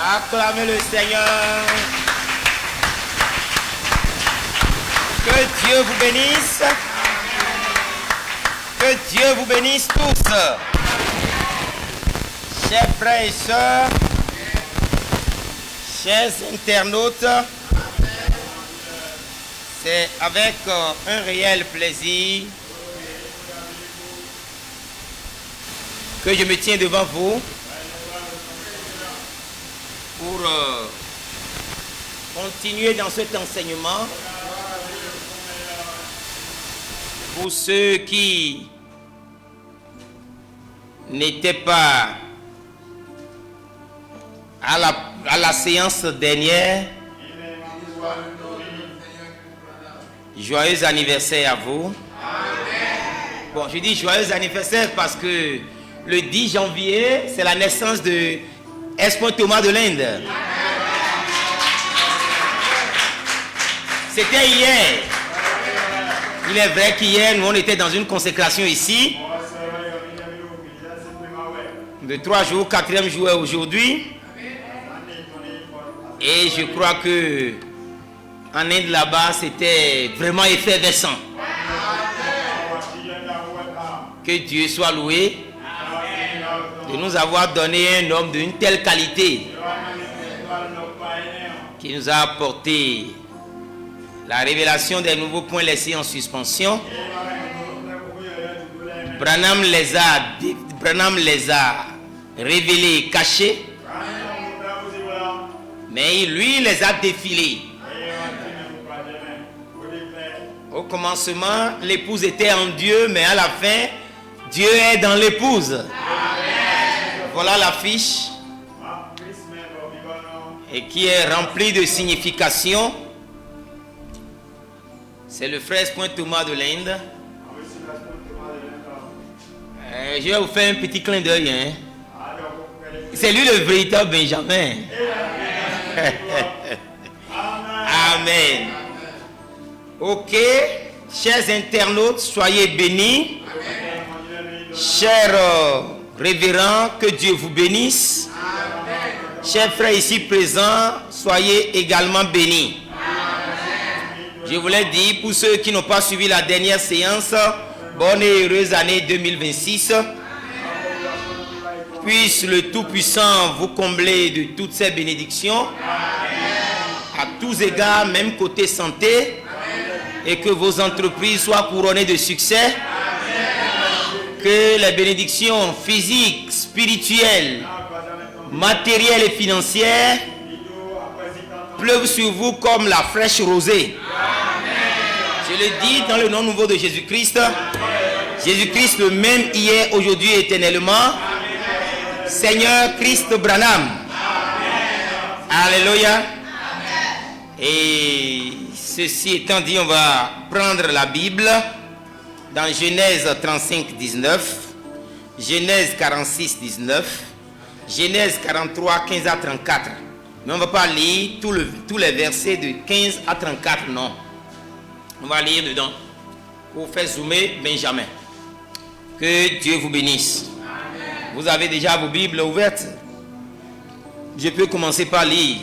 Acclamez le Seigneur. Que Dieu vous bénisse. Que Dieu vous bénisse tous. Chers frères et sœurs, chers internautes, c'est avec un réel plaisir que je me tiens devant vous pour continuer dans cet enseignement. Pour ceux qui n'étaient pas à la séance dernière, joyeux anniversaire à vous. Bon, je dis joyeux anniversaire parce que le 10 janvier, c'est la naissance de Espoir Thomas de l'Inde. C'était hier. Il est vrai qu'hier, nous on était dans une consécration ici. De 3 jours, 4e jour est aujourd'hui. Et je crois que en Inde là-bas, c'était vraiment effervescent. Que Dieu soit loué de nous avoir donné un homme d'une telle qualité qui nous a apporté la révélation des nouveaux points laissés en suspension. Branham les a révélés et cachés, mais lui les a défilés. Au commencement, l'épouse était en Dieu, mais à la fin, Dieu est dans l'épouse. Voilà l'affiche et qui est remplie de signification. C'est le frère Espoir Thomas de l'Inde. Je vais vous faire un petit clin d'œil. Hein. C'est lui le véritable Benjamin. Amen. Ok, chers internautes, soyez bénis. Chers révérends, que Dieu vous bénisse. Chers frères ici présents, soyez également bénis. Je voulais dire, pour ceux qui n'ont pas suivi la dernière séance, bonne et heureuse année 2026. Puisse le Tout-Puissant vous combler de toutes ces bénédictions. À tous égards, même côté santé. Et que vos entreprises soient couronnées de succès. Que les bénédictions physiques, spirituelles, matérielles et financières pleuvent sur vous comme la fraîche rosée. Je le dis dans le nom nouveau de Jésus-Christ. Jésus-Christ le même hier, aujourd'hui et éternellement. Seigneur Christ Branham. Alléluia. Et ceci étant dit, on va prendre la Bible dans Genèse 35, 19, Genèse 46, 19, Genèse 43, 15 à 34. Mais on ne va pas lire tous les versets de 15 à 34, non. On va lire dedans pour faire zoomer Benjamin. Que Dieu vous bénisse. Amen. Vous avez déjà vos Bibles ouvertes. Je peux commencer par lire.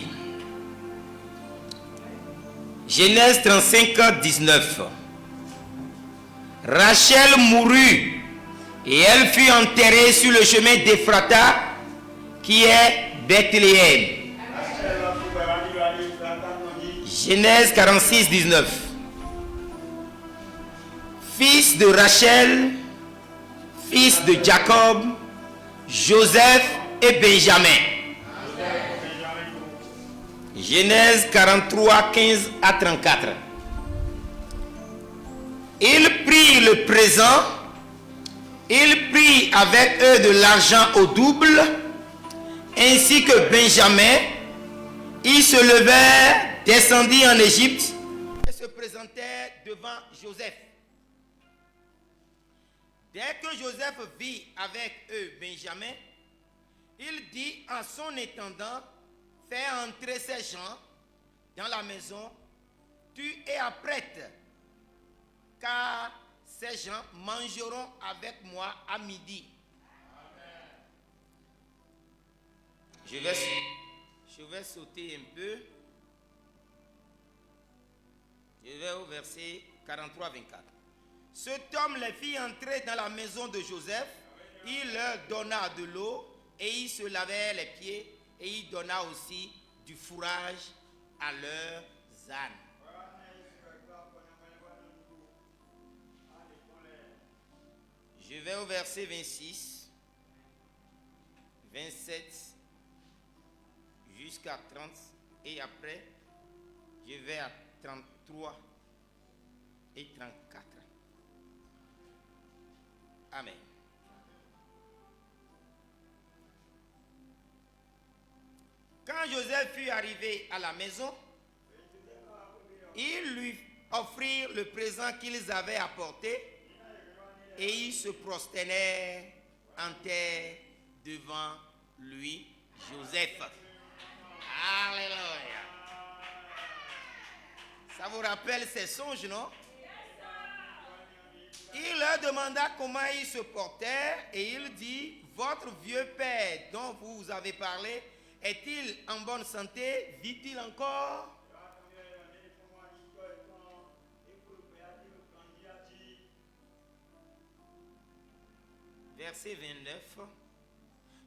Genèse 35, 19. Rachel mourut et elle fut enterrée sur le chemin d'Ephrata qui est Bethléem. Genèse 46, 19. Fils de Rachel, fils de Jacob, Joseph et Benjamin. Genèse 43, 15 à 34. Il prit le présent, il prit avec eux de l'argent au double, ainsi que Benjamin. Ils se levèrent, descendirent en Égypte et se présentèrent devant Joseph. Dès que Joseph vit avec eux Benjamin, il dit à son intendant, fais entrer ces gens dans la maison, tu es apprête, car ces gens mangeront avec moi à midi. vais sauter un peu. Je vais au verset 43-24. Cet homme les fit entrer dans la maison de Joseph. Il leur donna de l'eau et ils se lavèrent les pieds. Et il donna aussi du fourrage à leurs ânes. Je vais au verset 26, 27 jusqu'à 30 et après je vais à 33 et 34. Amen. Quand Joseph fut arrivé à la maison, ils lui offrirent le présent qu'ils avaient apporté et ils se prosternèrent en terre devant lui, Joseph. Alléluia. Ça vous rappelle ces songes, non? Il leur demanda comment ils se portaient et il dit, votre vieux père dont vous avez parlé, est-il en bonne santé? Vit-il encore? Verset 29.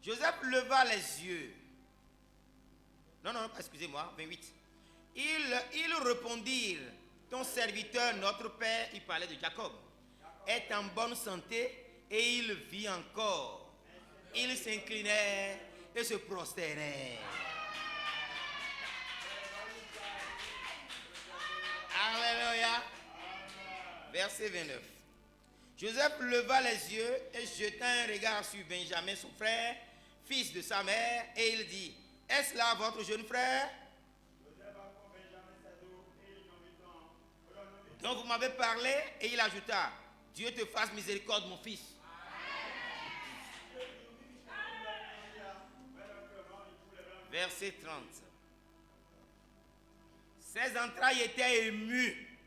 Joseph leva les yeux. Non, excusez-moi, 28. Ils répondirent, ton serviteur, notre père, il parlait de Jacob, est en bonne santé et il vit encore. Ils s'inclinèrent et se prosternèrent. Alléluia. Verset 29. Joseph leva les yeux et jeta un regard sur Benjamin, son frère, fils de sa mère, et il dit, est-ce là votre jeune frère? Donc vous m'avez parlé, et il ajouta, Dieu te fasse miséricorde, mon fils. Verset 30. Ses entrailles étaient émues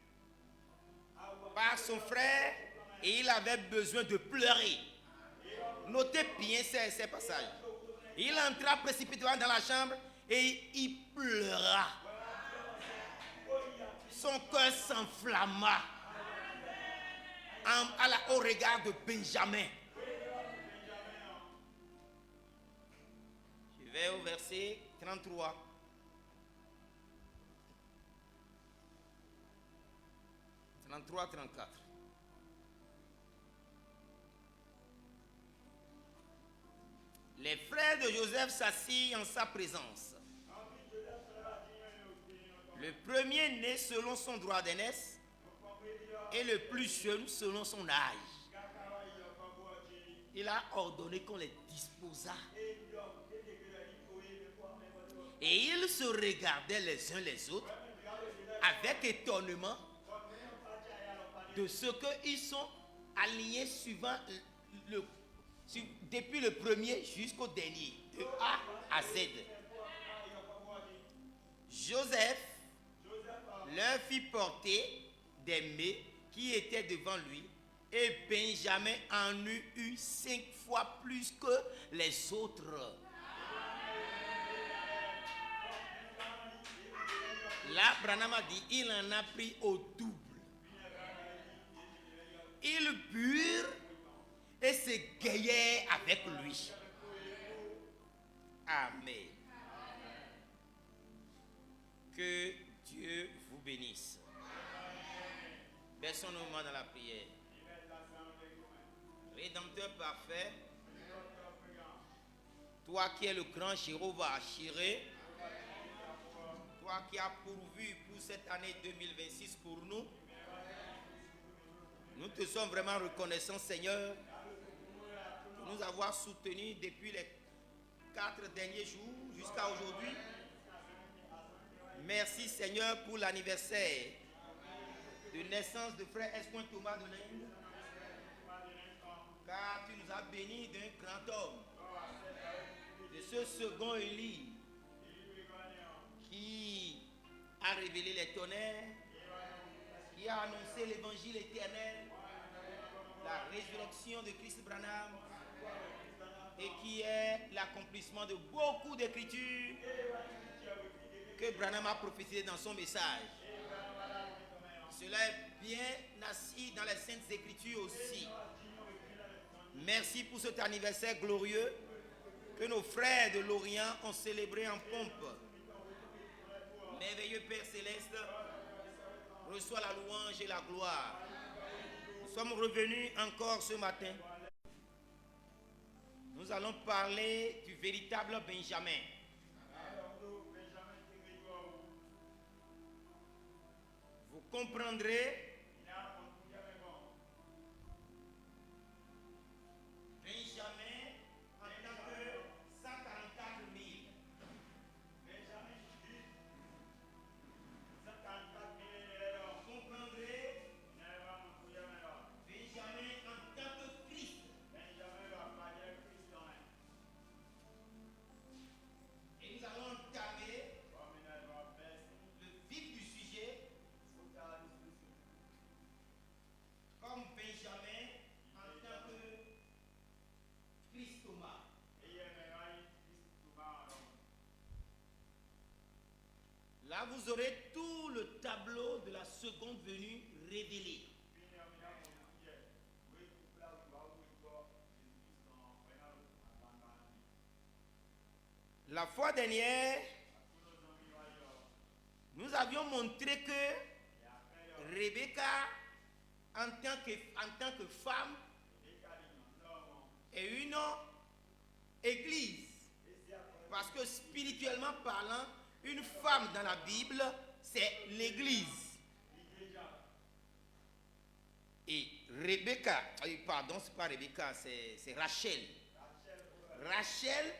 par son frère et il avait besoin de pleurer. Notez bien ces passages. Il entra précipitamment dans la chambre et il pleura. Son cœur s'enflamma au regard de Benjamin. Je vais au verset 33. « 33-34. Les frères de Joseph s'assirent en sa présence. Le premier-né selon son droit d'aînesse et le plus jeune selon son âge. Il a ordonné qu'on les disposât. Et ils se regardaient les uns les autres avec étonnement de ce qu'ils sont alignés suivant depuis le premier jusqu'au dernier, de A à Z. Joseph leur fit porter des mets qui étaient devant lui, et Benjamin en eut 5 fois plus que les autres. Là, Branham a dit, il en a pris au double. Ils burent et se gayèrent avec lui. Amen. Que Dieu vous bénisse. Baissons nos mains dans la prière. Rédempteur parfait, toi qui es le grand Jéhovah Jireh, toi qui as pourvu pour cette année 2026 pour nous, nous te sommes vraiment reconnaissants, Seigneur, de nous avoir soutenus depuis les 4 derniers jours jusqu'à aujourd'hui. Merci, Seigneur, pour l'anniversaire de naissance de frère Espoin Thomas de l'Inde, car tu nous as bénis d'un grand homme, de ce second Élie qui a révélé les tonnerres, qui a annoncé l'évangile éternel, la résurrection de Christ Branham, et qui est l'accomplissement de beaucoup d'écritures que Branham a prophétisé dans son message. Cela est bien assis dans les Saintes Écritures aussi. Merci pour cet anniversaire glorieux que nos frères de l'Orient ont célébré en pompe. Merveilleux Père Céleste, reçois la louange et la gloire. Nous sommes revenus encore ce matin. Nous allons parler du véritable Benjamin. Vous comprendrez Benjamin en tant que 144 000. Vous comprendrez Benjamin en tant que Christ. Et nous allons entamer le vif du sujet comme Benjamin en tant que Christoma. Là, vous aurez tout le tableau de la seconde venue révélé. La fois dernière, nous avions montré que Rebecca, en tant que femme, est une église. Parce que spirituellement parlant, une femme dans la Bible, c'est l'église. Et Rebecca, pardon, c'est pas Rebecca, c'est Rachel. Rachel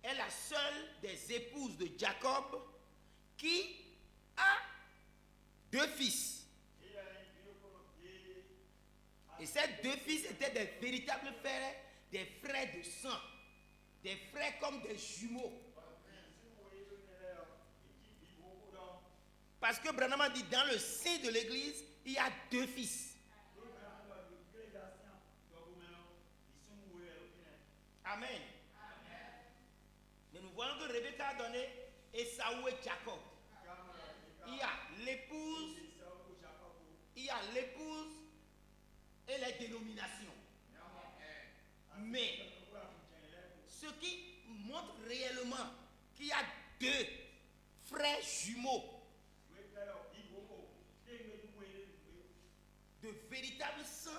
est la seule des épouses de Jacob qui a 2 fils. Et ces 2 fils étaient des véritables frères, des frères de sang, des frères comme des jumeaux. Parce que Branham a dit, dans le sein de l'église, il y a 2 fils. Amen. Mais nous voyons que Rebecca a donné Esaü et Jacob. Il y a l'épouse et les dénominations. Mais ce qui montre réellement qu'il y a 2 frères jumeaux, de véritables sang,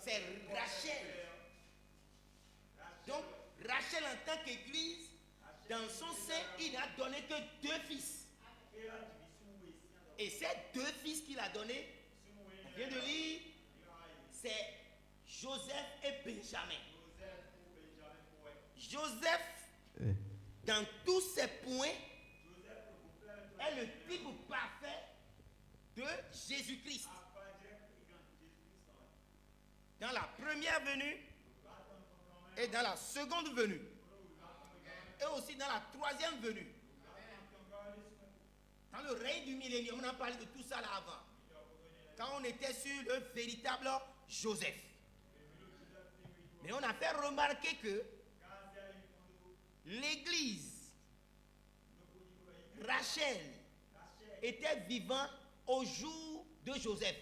c'est Rachel. Donc, Rachel en tant qu'église, dans son sein, il n'a donné que 2 fils. Et ces 2 fils qu'il a donnés, on vient de lire, c'est Joseph et Benjamin. Joseph, dans tous ses points, est le type parfait de Jésus-Christ. Dans la première venue et dans la seconde venue. Et aussi dans la 3e venue. Dans le règne du millénium, on a parlé de tout ça là avant. Quand on était sur le véritable Joseph. Mais on a fait remarquer que l'église, Rachel, était vivant au jour de Joseph.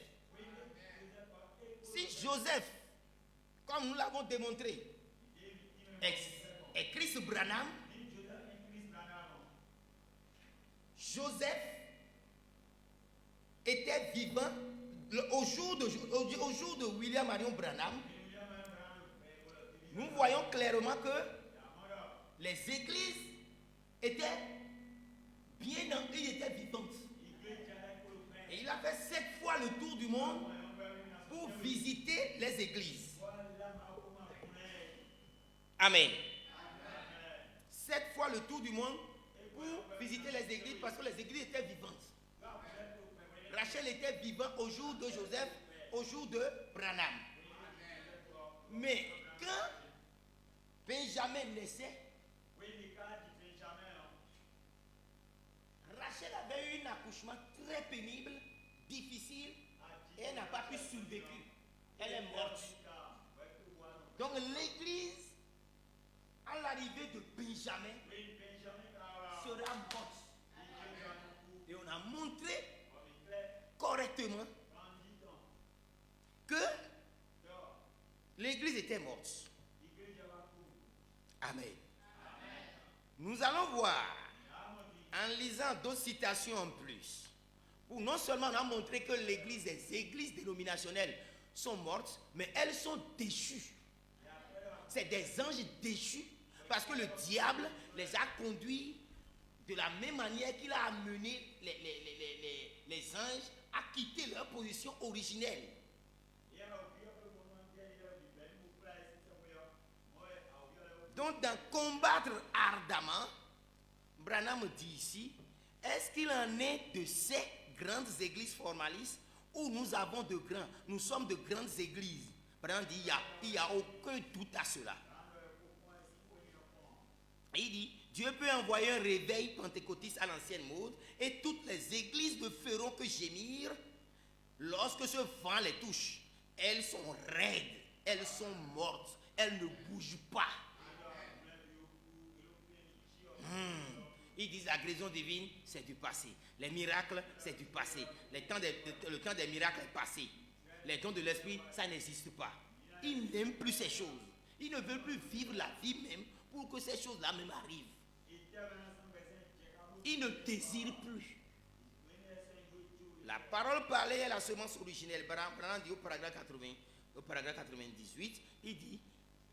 Si Joseph, comme nous l'avons démontré, est Christ Branham, Joseph était vivant au jour de William Marion Branham. Nous voyons clairement que les églises étaient vivantes. Et il a fait 7 fois le tour du monde pour visiter les églises. Amen. 7 fois le tour du monde pour visiter les églises parce que les églises étaient vivantes. Rachel était vivant au jour de Joseph, au jour de Branham. Mais quand Benjamin naissait, Rachel avait eu un accouchement très pénible, difficile, et elle n'a pas pu survivre. Elle est morte. Donc l'église, à l'arrivée de Benjamin, sera morte. Et on a montré correctement que l'église était morte. Amen. Nous allons voir, en lisant d'autres citations en plus, pour non seulement on a montré que l'église, les églises dénominationnelles sont mortes, mais elles sont déchues. C'est des anges déchus, parce que le diable les a conduits de la même manière qu'il a amené les anges à quitter leur position originelle. Donc, dans combattre ardemment, Branham dit ici, est-ce qu'il en est de ces grandes églises formalistes où nous avons nous sommes de grandes églises? Branham dit, il n'y a aucun doute à cela. Il dit, Dieu peut envoyer un réveil pentecôtiste à l'ancienne mode et toutes les églises ne feront que gémir lorsque ce vent les touche. Elles sont raides, elles sont mortes, elles ne bougent pas. Ils disent la guérison divine, c'est du passé. Les miracles, c'est du passé. Le temps des miracles est passé. Les dons de l'esprit, ça n'existe pas. Ils n'aiment plus ces choses. Ils ne veulent plus vivre la vie même pour que ces choses-là même arrivent. Ils ne désirent plus. La parole parlée est la semence originelle. Branham dit au paragraphe 98, il dit,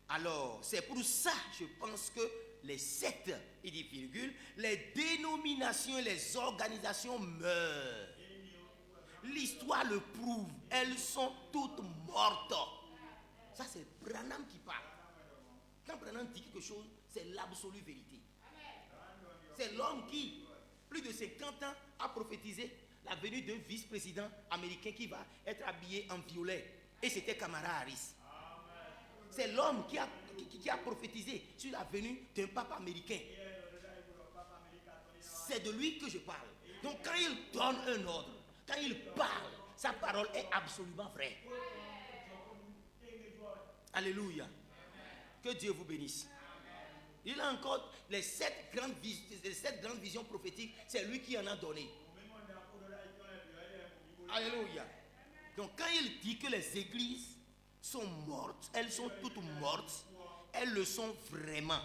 alors c'est pour ça, je pense que les sectes, il dit virgule, les dénominations et les organisations meurent. L'histoire le prouve, elles sont toutes mortes. Ça c'est Branham qui parle. Quand Branham dit quelque chose, c'est l'absolue vérité. C'est l'homme qui, plus de 50 ans, a prophétisé la venue d'un vice-président américain qui va être habillé en violet. Et c'était Kamala Harris. C'est l'homme qui a prophétisé sur la venue d'un pape américain. C'est de lui que je parle. Donc quand il donne un ordre, quand il parle, sa parole est absolument vraie. Alléluia. Que Dieu vous bénisse. Il a encore les 7 grandes visions prophétiques, c'est lui qui en a donné. Alléluia. Donc quand il dit que les églises sont mortes, elles sont toutes mortes, elles le sont vraiment.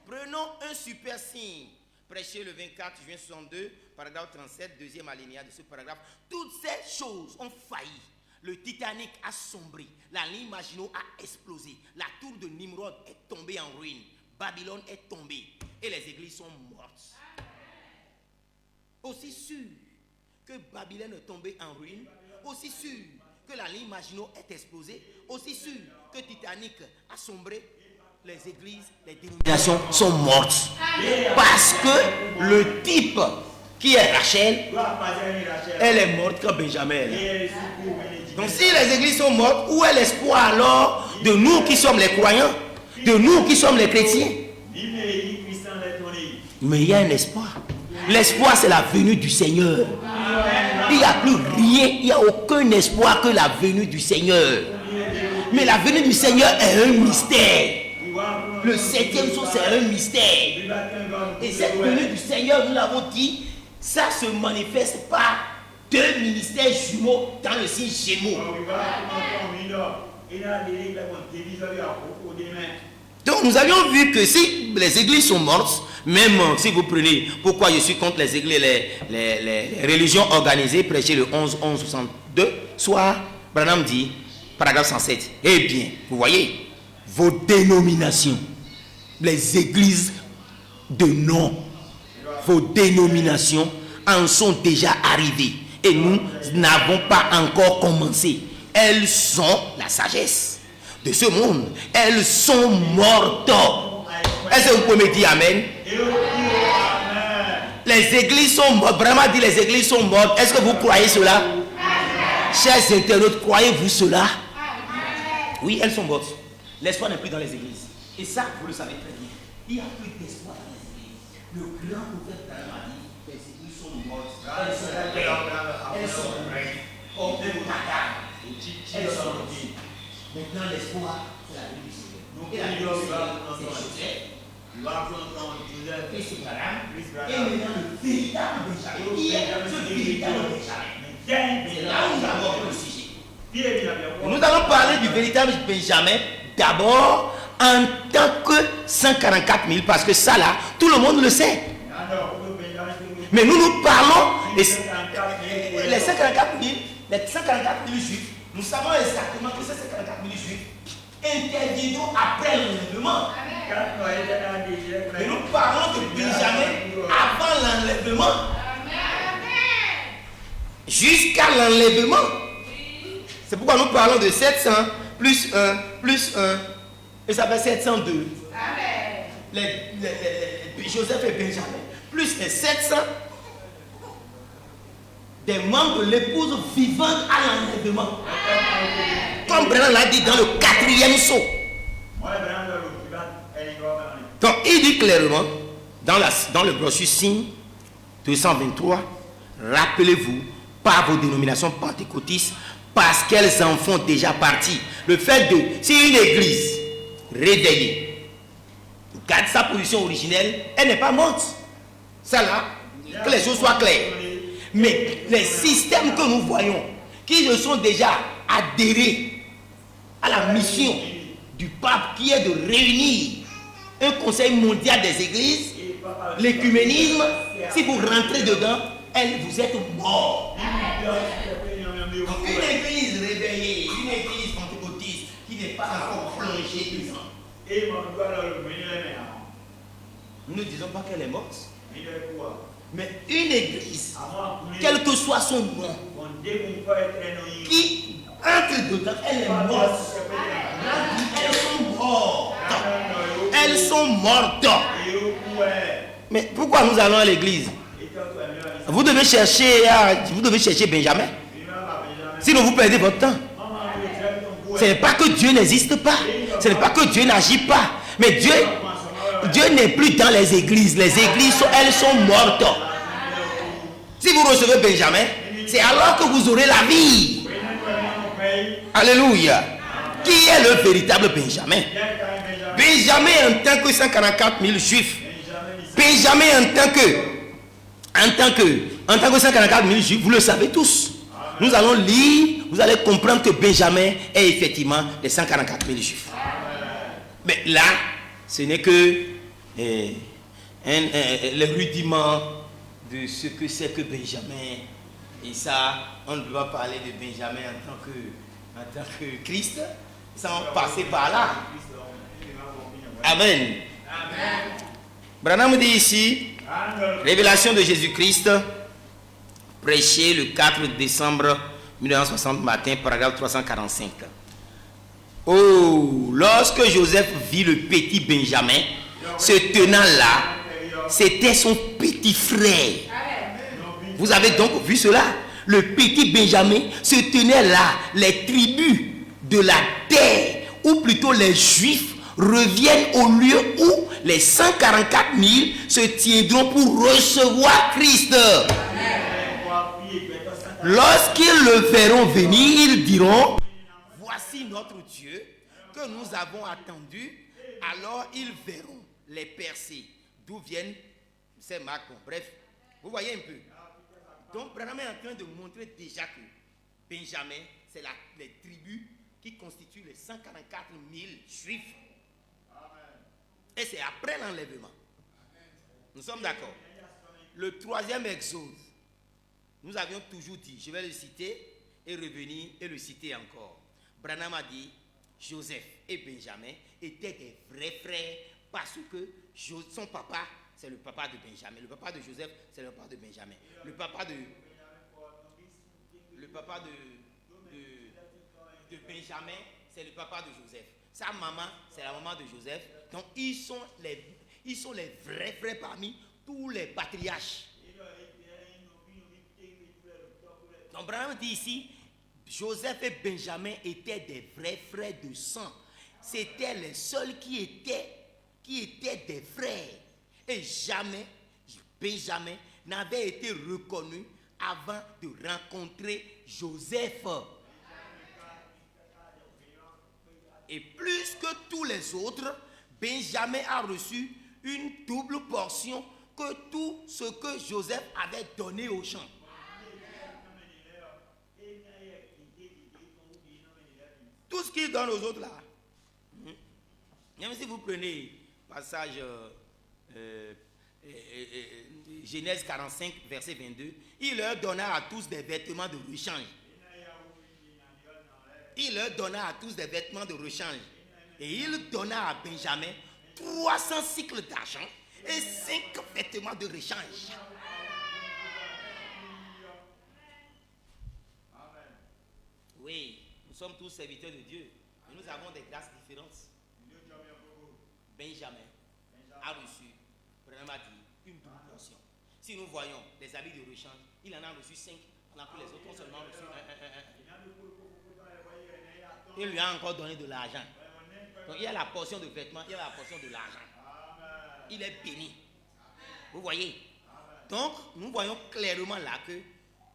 Prenons un super signe, prêché le 24 juin 62, paragraphe 37, deuxième alinéa de ce paragraphe. Toutes ces choses ont failli. Le Titanic a sombré, la ligne Maginot a explosé, la tour de Nimrod est tombée en ruine, Babylone est tombée et les églises sont mortes. Aussi sûr que Babylone est tombée en ruine, aussi sûr que la ligne Maginot est explosée, aussi sûr que Titanic a sombré, les églises, les dénominations sont mortes. Parce que le type qui est Rachel, elle est morte quand Benjamin est là. Donc si les églises sont mortes, où est l'espoir alors de nous qui sommes les croyants, de nous qui sommes les chrétiens? Mais il y a un espoir. L'espoir, c'est la venue du Seigneur. Il n'y a plus rien, il n'y a aucun espoir que la venue du Seigneur. Mais la venue du Seigneur est un mystère. Le 7e jour, c'est un mystère. Et cette venue du Seigneur, nous l'avons dit, ça se manifeste par 2 ministères jumeaux dans le signe Gémeaux. Donc nous avions vu que si les églises sont mortes, même si vous prenez pourquoi je suis contre les églises, les religions organisées, prêché le 11-11-62, soit Branham dit, paragraphe 107, eh bien, vous voyez, vos dénominations, les églises de nom, vos dénominations en sont déjà arrivées et nous n'avons pas encore commencé. Elles sont la sagesse de ce monde, elles sont mortes. Est-ce que vous pouvez me dire amen? Les églises sont mortes. Vraiment dit les églises sont mortes. Est-ce que vous croyez cela? Chers internautes, croyez-vous cela? Oui, elles sont mortes. L'espoir n'est plus dans les églises. Et ça, vous le savez très bien. Il n'y a plus d'espoir dans les églises. Le grand prophète a dit, les églises sont mortes. Elles sont mortes. Elles sont mortes. elles sont sorties. Maintenant, l'espoir, c'est la vie du Seigneur. Et la vie du Seigneur, c'est Joseph. Et c'est Abraham. Et maintenant, le véritable Benjamin. Qui est ce véritable Benjamin? C'est là où nous avons le sujet. Nous allons parler du véritable Benjamin d'abord en tant que 144 000, parce que ça là, tout le monde le sait. Mais nous parlons des les 144 000, juifs. Nous savons exactement que ces 144 000 juifs interviendront après l'enlèvement. Mais nous parlons de Benjamin avant l'enlèvement. Jusqu'à l'enlèvement. C'est pourquoi nous parlons de 700 plus 1, et ça fait 702. Joseph et Benjamin, plus les 700 des membres de l'épouse vivant à l'enlèvement. Comme Branham l'a dit dans le 4e sceau. Donc il dit clairement dans le brochure signe 223, rappelez-vous par vos dénominations pentecôtistes, parce qu'elles en font déjà partie. Le fait de, si une église réveillée garde sa position originelle, elle n'est pas morte. Ça là, que les choses soient claires. Mais les systèmes que nous voyons, qui se sont déjà adhérés à la mission du pape, qui est de réunir un conseil mondial des églises, l'écuménisme, si vous rentrez dedans, vous êtes morts. Donc une église réveillée, une église pentecôtiste qui n'est pas encore plongée dedans. Nous ne disons pas qu'elle est morte. Mais une église, quel que soit son nom, qui entre dedans, elle est morte. Elles sont mortes. Elles sont mortes. Mais pourquoi nous allons à l'église? Vous devez chercher Benjamin. Sinon vous perdez votre temps. Ce n'est pas que Dieu n'existe pas. Ce n'est pas que Dieu n'agit pas. Mais Dieu n'est plus dans les églises. Les églises, elles sont mortes. Si vous recevez Benjamin, c'est alors que vous aurez la vie. Alléluia. Qui est le véritable Benjamin? Benjamin en tant que 144 000 juifs. Benjamin en tant que 144 000 juifs, vous le savez tous. Nous allons lire, vous allez comprendre que Benjamin est effectivement les 144 000 juifs. Mais là, ce n'est que le rudiment de ce que c'est que Benjamin. Et ça, on ne peut pas parler de Benjamin en tant que Christ sans passer par là. Amen. Branham dit ici, révélation de Jésus-Christ, prêché le 4 décembre 1960 matin, paragraphe 345. Oh, lorsque Joseph vit le petit Benjamin, ce tenant-là, c'était son petit frère. Vous avez donc vu cela? Le petit Benjamin se tenait là. Les tribus de la terre, ou plutôt les Juifs, reviennent au lieu où les 144 000 se tiendront pour recevoir Christ. Lorsqu'ils le verront venir, ils diront: voici notre Dieu que nous avons attendu. Alors ils verront les percées. D'où viennent ces marques? Bref, vous voyez un peu. Donc Branham est en train de montrer déjà que Benjamin, c'est les tribus qui constituent les 144 000 juifs. Et c'est après l'enlèvement. Nous sommes d'accord. Le troisième exode, nous avions toujours dit, je vais le citer et revenir et le citer encore. Branham a dit, Joseph et Benjamin étaient des vrais frères parce que son papa, c'est le papa de Benjamin. Le papa de Joseph, c'est le papa de Benjamin. Le papa de Benjamin, c'est le papa de Joseph. Sa maman, c'est la maman de Joseph. Donc, ils sont les vrais frères parmi tous les patriarches. Donc, Branham dit ici, Joseph et Benjamin étaient des vrais frères de sang. C'était les seuls qui étaient des frères. Et jamais Benjamin n'avait été reconnu avant de rencontrer Joseph. Et plus que tous les autres, Benjamin a reçu une double portion que tout ce que Joseph avait donné aux gens. Tout ce qu'il donne aux autres là. Même si vous prenez passage Genèse 45, verset 22, il leur donna à tous des vêtements de rechange. Il leur donna à tous des vêtements de rechange. Et il donna à Benjamin 300 cycles d'argent et 5 vêtements de rechange. Oui, nous sommes tous serviteurs de Dieu. Mais nous avons des grâces différentes. Benjamin a reçu, premièrement dit, une double portion. Si nous voyons les habits de rechange, il en a reçu 5, pendant que les autres ont seulement reçu 1. Il lui a encore donné de l'argent. Donc il y a la portion de vêtements, il y a la portion de l'argent. Il est béni. Vous voyez? Donc nous voyons clairement là que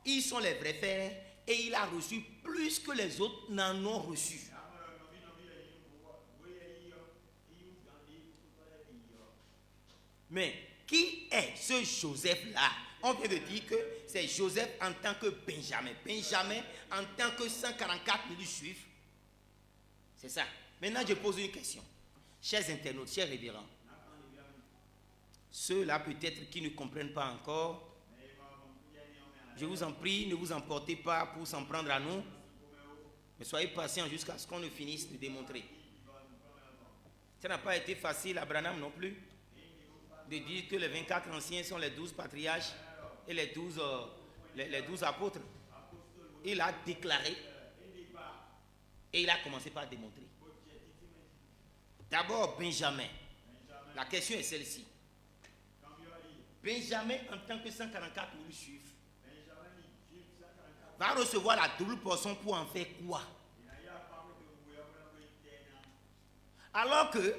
ils sont les vrais frères et il a reçu plus que les autres n'en ont reçu. Mais qui est ce Joseph-là? On vient de dire que c'est Joseph en tant que Benjamin. Benjamin en tant que 144 000 juifs. C'est ça. Maintenant, je pose une question. Chers internautes, chers révérends, ceux-là peut-être qui ne comprennent pas encore, je vous en prie, ne vous emportez pas pour s'en prendre à nous, mais soyez patients jusqu'à ce qu'on ne finisse de démontrer. Ça n'a pas été facile à Branham non plus de dire que les 24 anciens sont les 12 patriarches et les 12 apôtres. Il a déclaré et il a commencé par démontrer. D'abord, Benjamin. La question est celle-ci. Benjamin, en tant que 144 000 juifs, va recevoir la double portion pour en faire quoi? Alors que,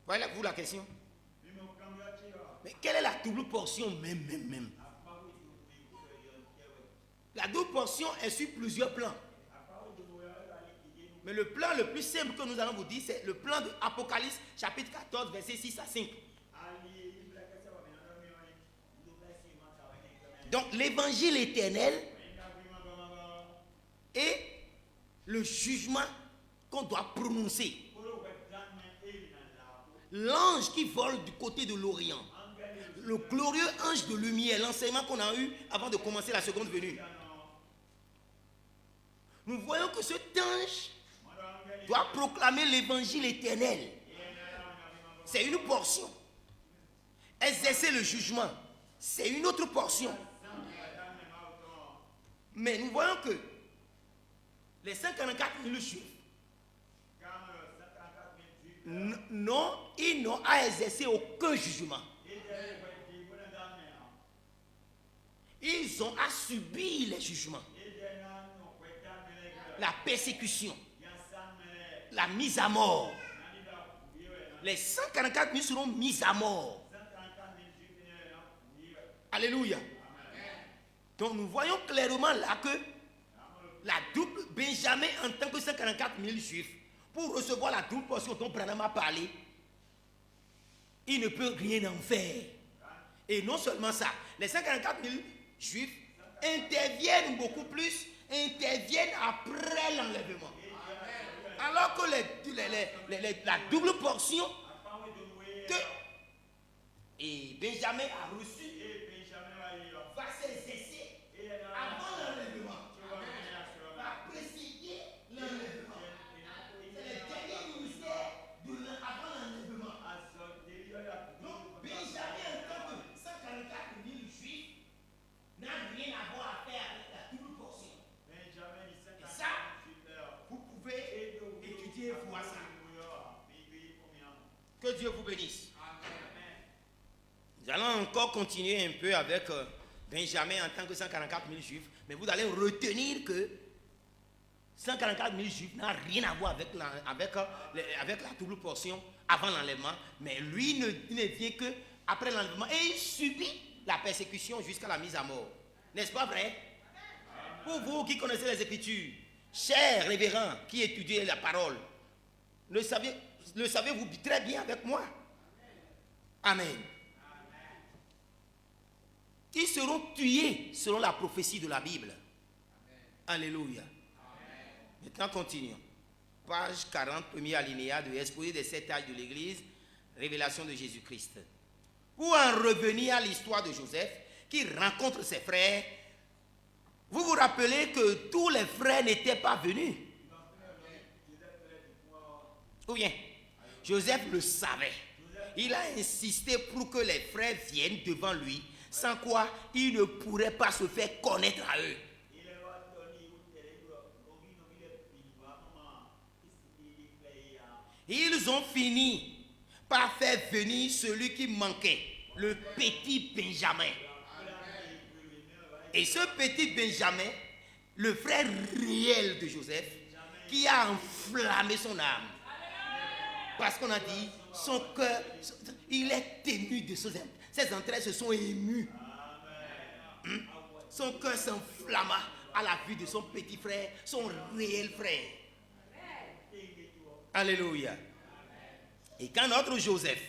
voyez-vous la question? Mais quelle est la double portion même? La double portion est sur plusieurs plans. Mais le plan le plus simple que nous allons vous dire, c'est le plan de Apocalypse, chapitre 14, versets 6 à 5. Donc l'évangile éternel est le jugement qu'on doit prononcer. L'ange qui vole du côté de l'Orient, le glorieux ange de lumière, l'enseignement qu'on a eu avant de commencer la seconde venue. Nous voyons que cet ange doit proclamer l'évangile éternel. C'est une portion. Exercer le jugement, c'est une autre portion. Mais nous voyons que les 144 000 juifs ils n'ont à exercer aucun jugement. Ils ont à subir les jugements. La persécution, la mise à mort. Les 144 000 seront mis à mort. Alléluia. Donc nous voyons clairement là que la double Benjamin en tant que 144 000 juifs, pour recevoir la double portion dont Branham a parlé, il ne peut rien en faire. Et non seulement ça, les 144 000 juifs interviennent beaucoup plus, interviennent après l'enlèvement. Alors que la double portion que et Benjamin a reçu va s'exercer avant l'enlèvement, va précéder l'enlèvement. C'est le dernier ministère avant l'enlèvement. Donc Benjamin en tant que 144 000 juifs n'a rien à voir à faire avec la double portion. Et ça, vous pouvez étudier, voir ça. Que Dieu vous bénisse. Nous allons encore continuer un peu avec Benjamin en tant que 144 000 juifs, mais vous allez retenir que 144 000 juifs n'a rien à voir avec la double portion avant l'enlèvement, mais lui ne vient que après l'enlèvement et il subit la persécution jusqu'à la mise à mort. N'est-ce pas vrai? Pour vous qui connaissez les Écritures, Chers révérends qui étudiez la parole, le savez-vous très bien avec moi? Amen. Ils seront tués selon la prophétie de la Bible. Alléluia. Maintenant, continuons. Page 40, premier alinéa de l'exposé des 7 âges de l'Église, révélation de Jésus-Christ. Pour en revenir à l'histoire de Joseph, qui rencontre ses frères, vous vous rappelez que tous les frères n'étaient pas venus. Ou bien, Joseph le savait. Il a insisté pour que les frères viennent devant lui, sans quoi il ne pourrait pas se faire connaître à eux. Ils ont fini par faire venir celui qui manquait, le petit Benjamin. Et ce petit Benjamin, le frère réel de Joseph, qui a enflammé son âme. Parce qu'on a dit, son cœur, il est ému de ses entrailles se sont émues. Son cœur s'enflamma à la vue de son petit frère, son réel frère. Alléluia. Et quand notre Joseph,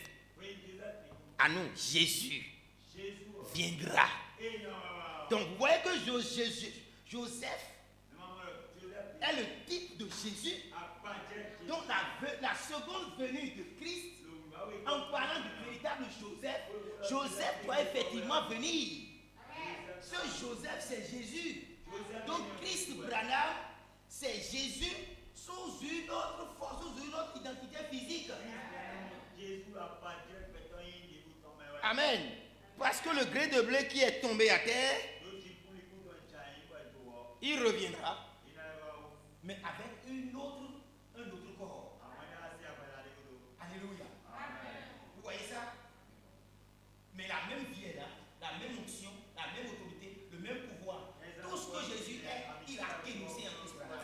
à nous, Jésus, viendra. Donc vous voyez que Joseph est le type de Jésus. Donc la seconde venue de Christ, en parlant du véritable Joseph, Joseph doit effectivement venir. Ce Joseph, c'est Jésus. Donc Christ Branham, c'est Jésus sous une autre force, sous une autre identité physique. Amen. Parce que le grain de blé qui est tombé à terre, il reviendra, mais avec un autre corps. Alléluia. Vous voyez ça? Mais la même vie est là, la même onction, la même autorité, le même pouvoir. Tout ce que Jésus est, il a dénoncé en Christ Branham.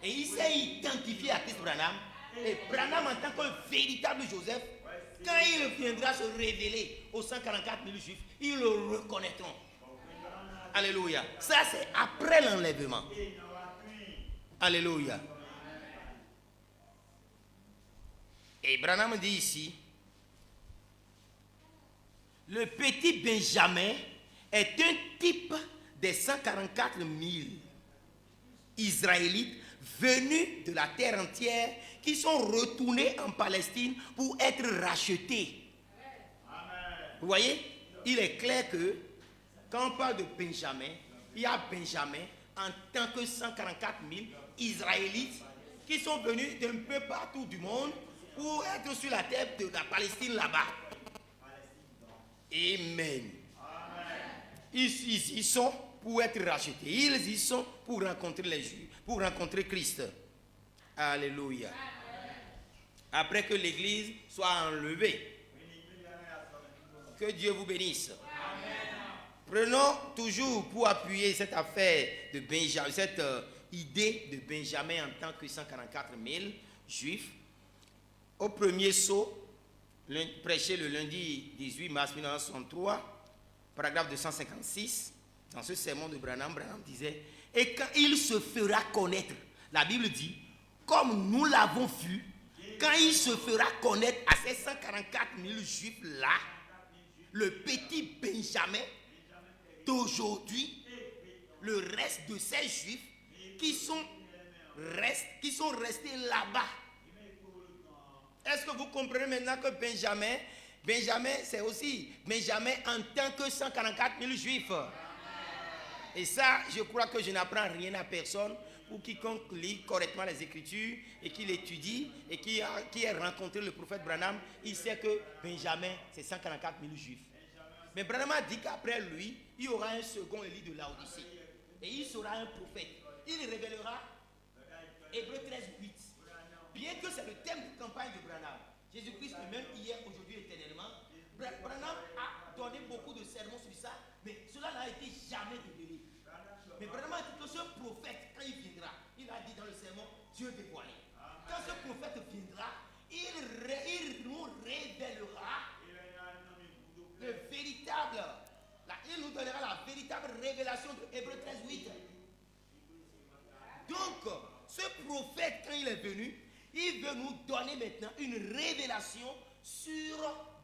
Et il s'est identifié à Christ Branham. Et Branham, en tant que véritable Joseph, quand il viendra se révéler aux 144 000 juifs, ils le reconnaîtront. Alléluia. Ça, c'est après l'enlèvement. Alléluia. Et Branham dit ici, le petit Benjamin est un type des 144 000 Israélites venus de la terre entière qui sont retournés en Palestine pour être rachetés. Vous voyez, il est clair que quand on parle de Benjamin, il y a Benjamin en tant que 144 000 Israélites qui sont venus d'un peu partout du monde pour être sur la terre de la Palestine là-bas. Amen. Ils y sont pour être rachetés. Ils y sont pour rencontrer les Juifs, pour rencontrer Christ. Alléluia. Après que l'église soit enlevée. Que Dieu vous bénisse. Prenons toujours pour appuyer cette affaire de Benjamin, cette idée de Benjamin en tant que 144 000 juifs. Au premier saut, prêché le lundi 18 mars 1963, paragraphe 256, dans ce sermon de Branham, Branham disait, et quand il se fera connaître, la Bible dit, comme nous l'avons vu, quand il se fera connaître à ces 144 000 juifs-là, le petit Benjamin d'aujourd'hui, le reste de ces juifs qui sont restés là-bas. Est-ce que vous comprenez maintenant que Benjamin c'est aussi Benjamin en tant que 144 000 juifs. Et ça, je crois que je n'apprends rien à personne. Pour quiconque lit correctement les Écritures et qui l'étudie et qui a rencontré le prophète Branham, il sait que Benjamin, c'est 144 000 juifs. Mais Branham a dit qu'après lui, il y aura un second Élie de Laodicée. Et il sera un prophète. Il révélera Hébreux 13, 8. Bien que c'est le thème de campagne de Branham, Jésus-Christ le même hier, aujourd'hui, éternellement, Branham a donné beaucoup de sermons sur ça, mais cela n'a été jamais révélé. Mais Branham a dit que ce prophète, quand il viendra, il a dit dans le sermon, Dieu dévoilé. Quand ce prophète viendra, il nous révélera le véritable, il nous donnera la véritable révélation de Hébreux 13, 8. De Donc, ce prophète, quand il est venu, il veut nous donner maintenant une révélation sur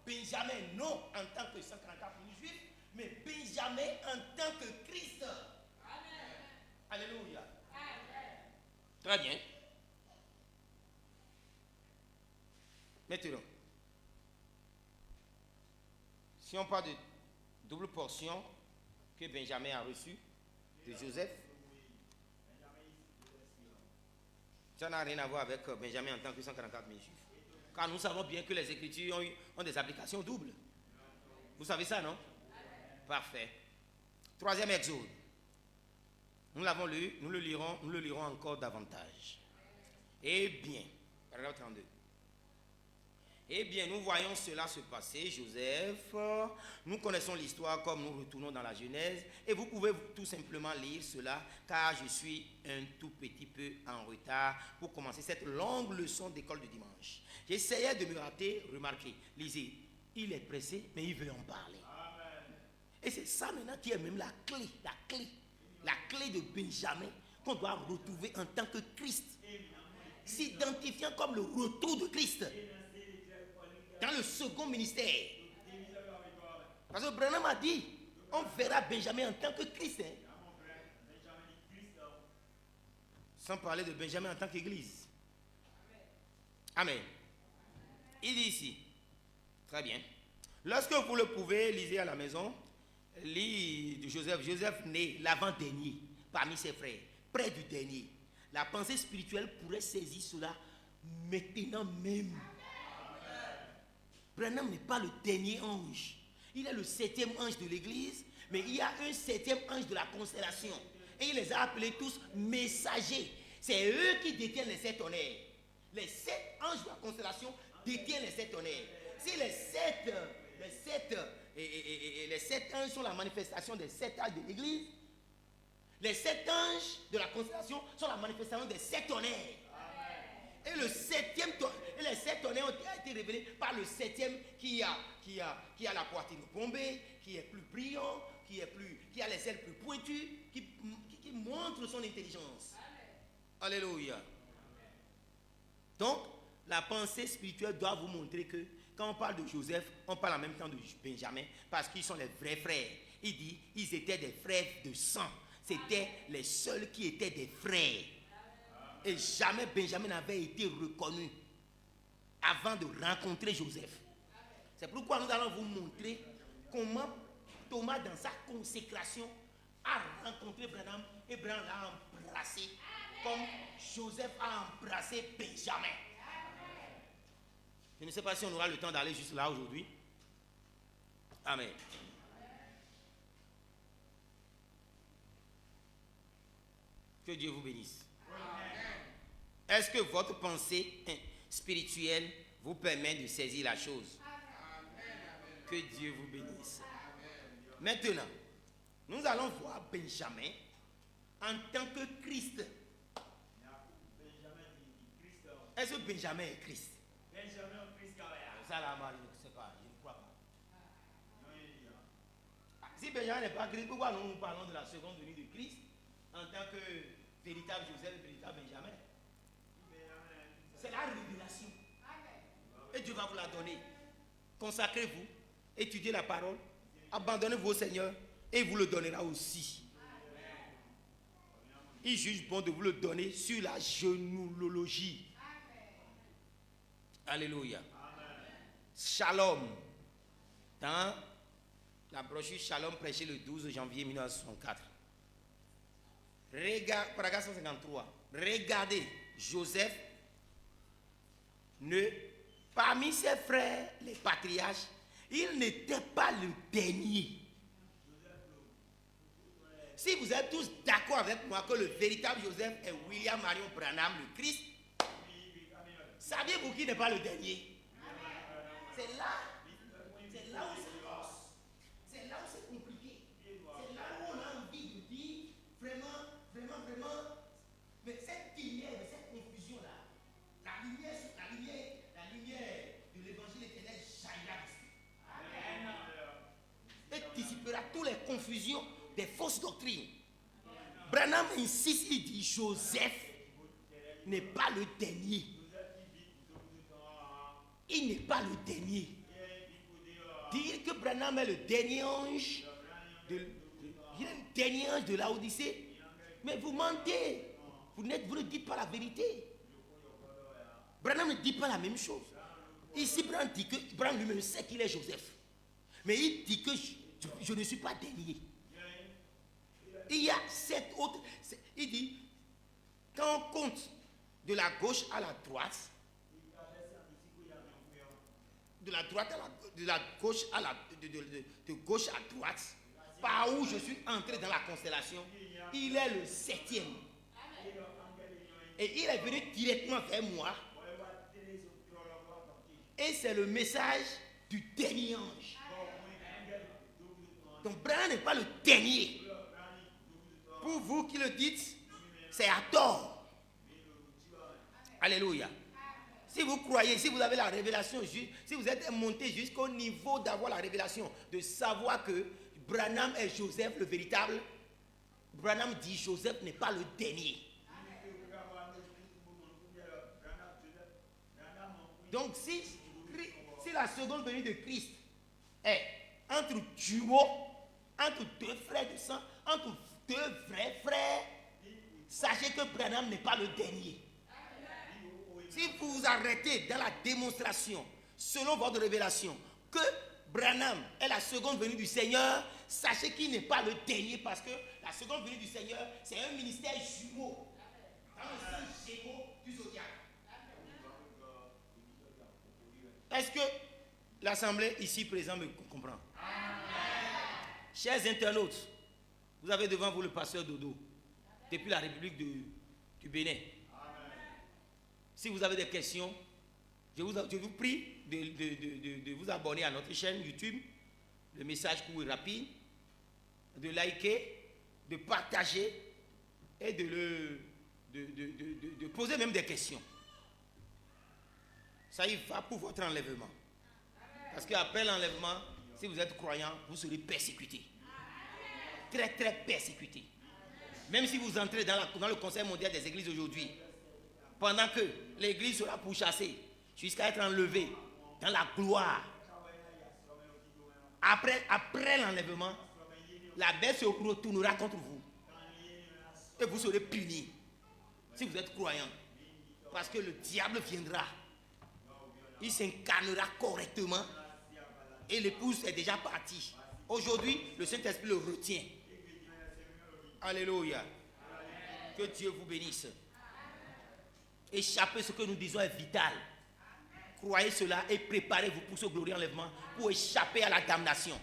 Benjamin, non en tant que 144 000 juifs, mais Benjamin en tant que Christ. Amen. Alléluia. Amen. Très bien. Maintenant, si on parle de double portion que Benjamin a reçue de Joseph, ça n'a rien à voir avec Benjamin en tant que 144 000 juifs. Car nous savons bien que les Écritures ont des applications doubles. Vous savez ça, non? Parfait. Troisième Exode. Nous l'avons lu, nous le lirons encore davantage. Eh bien, paragraphe 32. Eh bien, nous voyons cela se passer, Joseph. Nous connaissons l'histoire comme nous retournons dans la Genèse. Et vous pouvez tout simplement lire cela, car je suis un tout petit peu en retard pour commencer cette longue leçon d'école du dimanche. J'essayais de me rater, remarquez, lisez, il est pressé, mais il veut en parler. Amen. Et c'est ça maintenant qui est même la clé de Benjamin qu'on doit retrouver en tant que Christ. S'identifiant comme le retour de Christ. Dans le second ministère. Parce que Branham a dit, on verra Benjamin en tant que Christ. Hein? Sans parler de Benjamin en tant qu'Église. Amen. Il dit ici, très bien. Lorsque vous le pouvez, lisez à la maison, lis de Joseph. Joseph né l'avant-dernier parmi ses frères, près du dernier. La pensée spirituelle pourrait saisir cela maintenant même. Branham n'est pas le dernier ange. Il est le 7e ange de l'église, mais il y a un 7e ange de la constellation. Et il les a appelés tous messagers. C'est eux qui détiennent les 7 honneurs. Les 7 anges de la constellation détiennent les 7 honneurs. Si les 7 anges sont la manifestation des 7 âges de l'église, les 7 anges de la constellation sont la manifestation des 7 honneurs. Et les 7 honneurs ont été révélés par le 7e qui a la poitrine bombée, qui est plus brillant, qui a les ailes plus pointues, qui montre son intelligence. Amen. Alléluia. Donc, la pensée spirituelle doit vous montrer que quand on parle de Joseph, on parle en même temps de Benjamin, parce qu'ils sont les vrais frères. Il dit, ils étaient des frères de sang. C'était les seuls qui étaient des frères. Et jamais Benjamin n'avait été reconnu avant de rencontrer Joseph. C'est pourquoi nous allons vous montrer comment Thomas, dans sa consécration, a rencontré Branham et Branham l'a embrassé comme Joseph a embrassé Benjamin. Je ne sais pas si on aura le temps d'aller juste là aujourd'hui. Amen. Que Dieu vous bénisse. Est-ce que votre pensée spirituelle vous permet de saisir la chose? Que Dieu vous bénisse. Maintenant, nous allons voir Benjamin en tant que Christ. Est-ce que Benjamin est Christ? Benjamin est Christ. Ça là, je ne sais pas, je ne crois pas. Si Benjamin n'est pas Christ, pourquoi nous parlons de la seconde venue de Christ en tant que véritable Joseph, véritable Benjamin? C'est la révélation. Et Dieu va vous la donner. Consacrez-vous, étudiez la parole, abandonnez-vous au Seigneur et il vous le donnera aussi. Il juge bon de vous le donner sur la généalogie. Alléluia. Shalom. Dans la brochure Shalom prêchée le 12 janvier 1964. Paragraphe 153. Regardez, Joseph, parmi ses frères, les patriarches, il n'était pas le dernier. Si vous êtes tous d'accord avec moi que le véritable Joseph est William Marion Branham, le Christ, saviez-vous qu'il n'est pas le dernier? C'est là où c'est force. C'est là où c'est compliqué. C'est là où on a envie de dire vraiment, mais cette lumière, cette confusion-là, la lumière de l'évangile éternel jaillira dessus. Et dissipera toutes les confusions des fausses doctrines. Branham insiste, il dit Joseph n'est pas le dernier. Il n'est pas le dernier. Dire que Branham est le dernier ange de Laodicée, mais vous mentez. Vous ne dites pas la vérité. Branham ne dit pas la même chose. Ici, Branham dit que Branham lui-même sait qu'il est Joseph. Mais il dit que je ne suis pas dernier. Il y a 7 autres. Il dit, quand on compte de la gauche à la droite, de gauche à droite, par où je suis entré dans la constellation, il est le 7e. Et il est venu directement vers moi. Et c'est le message du dernier ange. Donc Branham n'est pas le dernier. Pour vous qui le dites, c'est à tort. Alléluia. Si vous croyez, si vous avez la révélation, si vous êtes monté jusqu'au niveau d'avoir la révélation, de savoir que Branham est Joseph le véritable, Branham dit Joseph n'est pas le dernier. Donc si la seconde venue de Christ est entre jumeaux, entre deux frères de sang, entre deux vrais frères, sachez que Branham n'est pas le dernier. Si vous vous arrêtez dans la démonstration, selon votre révélation, que Branham est la seconde venue du Seigneur, sachez qu'il n'est pas le dernier, parce que la seconde venue du Seigneur, c'est un ministère jumeau, dans le signe Gémeaux du zodiaque. Est-ce que l'assemblée ici présente me comprend? Chers internautes, vous avez devant vous le pasteur Dodo, depuis la République du Bénin. Si vous avez des questions, je vous prie de vous abonner à notre chaîne YouTube, le message court et rapide, de liker, de partager et de poser même des questions. Ça y va pour votre enlèvement. Parce qu'après l'enlèvement, si vous êtes croyant, vous serez persécuté. Très très persécuté. Même si vous entrez dans le Conseil mondial des églises aujourd'hui, pendant que l'église sera pourchassée jusqu'à être enlevée dans la gloire, après l'enlèvement, la bête se retournera contre vous. Et vous serez punis si vous êtes croyant. Parce que le diable viendra. Il s'incarnera correctement. Et l'épouse est déjà partie. Aujourd'hui, le Saint-Esprit le retient. Alléluia. Que Dieu vous bénisse. Échapper ce que nous disons est vital. Croyez cela et préparez-vous pour ce glorieux enlèvement, pour échapper à la damnation.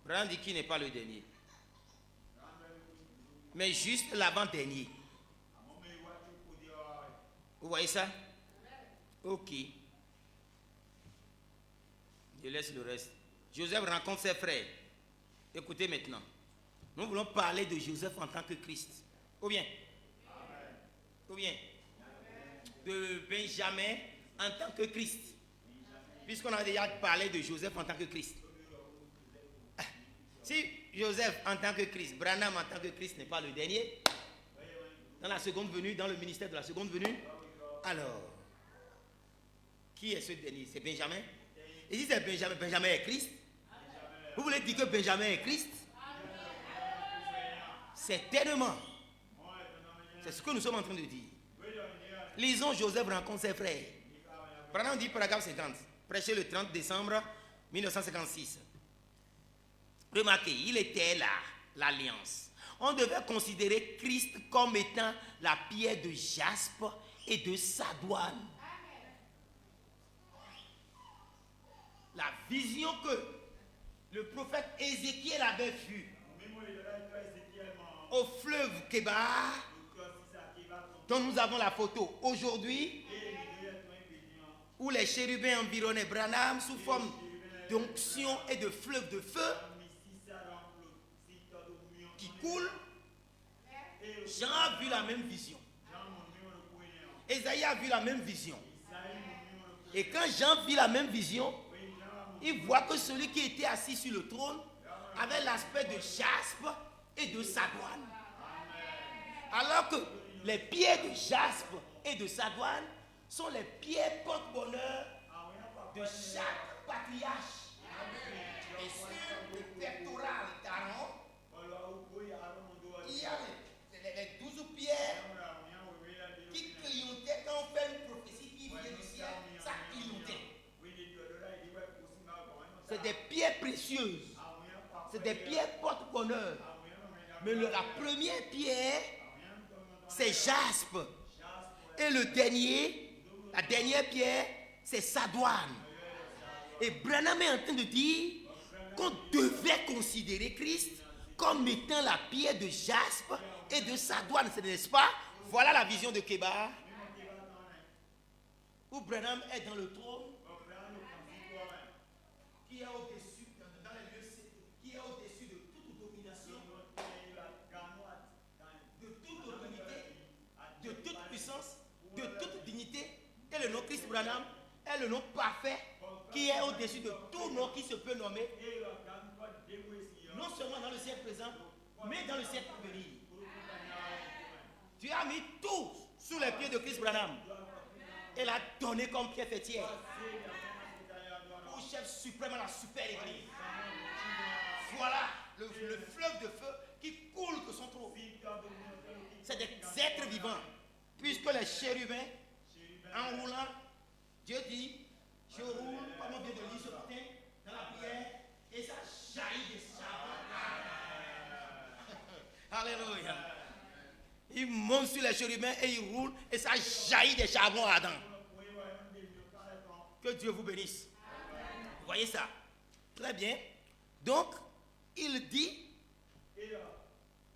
Branham dit qu'il n'est pas le dernier, mais juste l'avant-dernier. Vous voyez ça? Ok. Je laisse le reste. Joseph rencontre ses frères. Écoutez maintenant. Nous voulons parler de Joseph en tant que Christ. Ou bien? Ou bien? De Benjamin en tant que Christ. Puisqu'on a déjà parlé de Joseph en tant que Christ. Si Joseph en tant que Christ, Branham en tant que Christ n'est pas le dernier, dans la seconde venue, dans le ministère de la seconde venue, alors, qui est ce dernier? C'est Benjamin? Et si c'est Benjamin, Benjamin est Christ? Vous voulez dire que Benjamin est Christ? Certainement. C'est ce que nous sommes en train de dire. Lisons Joseph rencontre ses frères. Branham dit paragraphe 50, prêché le 30 décembre 1956. Remarquez, il était là, l'alliance. On devait considérer Christ comme étant la pierre de jaspe et de sardoine. La vision que le prophète Ézéchiel avait vue au fleuve Kébar, dont nous avons la photo aujourd'hui, où les chérubins environnaient Branham sous forme d'onction et de fleuve de feu qui coule. Jean a vu la même vision. Ésaïe a vu la même vision. Et quand Jean vit la même vision, il voit que celui qui était assis sur le trône avait l'aspect de jaspe et de sardoine. Alors que les pieds de jaspe et de sardoine sont les pieds porte-bonheur de chaque patriarche. Et sur le pectoral d'Aaron, il y a les 12 pierres qui clignotaient quand on fait une prophétie qui vient du ciel, ça clignotait. C'est des pierres précieuses. C'est des pierres porte-bonheur. Mais la première pierre, c'est jaspe. Et la dernière pierre, c'est sardoine. Et Branham est en train de dire qu'on devait considérer Christ comme étant la pierre de jaspe et de sardoine, n'est-ce pas? Voilà la vision de Kébar. Où Branham est dans le trône, qui est au-dessus, dans les lieux, qui est au-dessus de toute domination, de toute autorité, de toute puissance, de toute dignité. Et le nom Christ Branham est le nom parfait qui est au-dessus de tout nom qui se peut nommer, non seulement dans le siècle présent, mais dans le siècle à venir. Tu as mis tout sous les pieds de Christ Branham et l'a donné comme pierre fêtière pour chef suprême à la super église. Voilà le fleuve de feu qui coule de son trône. C'est des êtres vivants, puisque les chérubins, en roulant, Dieu dit, je roule, comme on vient de lire ce matin, dans la prière, et ça jaillit des charbons. Alléluia. Il monte sur les chérubins et il roule, et ça jaillit des charbons ardents. Que Dieu vous bénisse. Vous voyez ça? Très bien. Donc, il dit